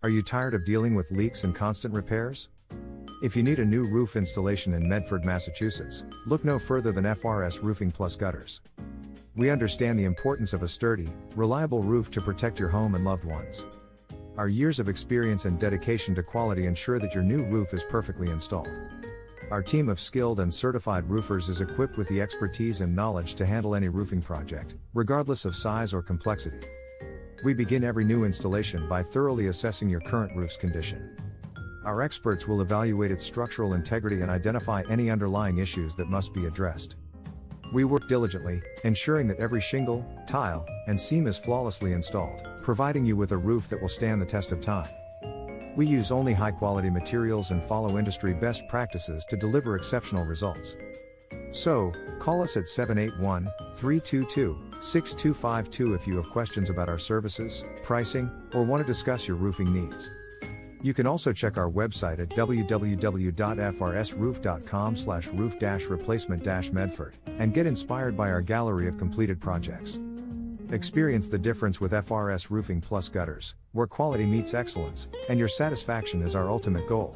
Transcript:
Are you tired of dealing with leaks and constant repairs? If you need a new roof installation in Medford, Massachusetts, look no further than FRS Roofing plus Gutters. We understand the importance of a sturdy, reliable roof to protect your home and loved ones. Our years of experience and dedication to quality ensure that your new roof is perfectly installed. Our team of skilled and certified roofers is equipped with the expertise and knowledge to handle any roofing project, regardless of size or complexity. We begin every new installation by thoroughly assessing your current roof's condition. Our experts will evaluate its structural integrity and identify any underlying issues that must be addressed. We work diligently, ensuring that every shingle, tile, and seam is flawlessly installed, providing you with a roof that will stand the test of time. We use only high-quality materials and follow industry best practices to deliver exceptional results. So, call us at 781-322-6252 if you have questions about our services, pricing, or want to discuss your roofing needs. You can also check our website at www.frsroof.com/roof-replacement-medford and get inspired by our gallery of completed projects. Experience the difference with FRS Roofing plus Gutters, where quality meets excellence, and your satisfaction is our ultimate goal.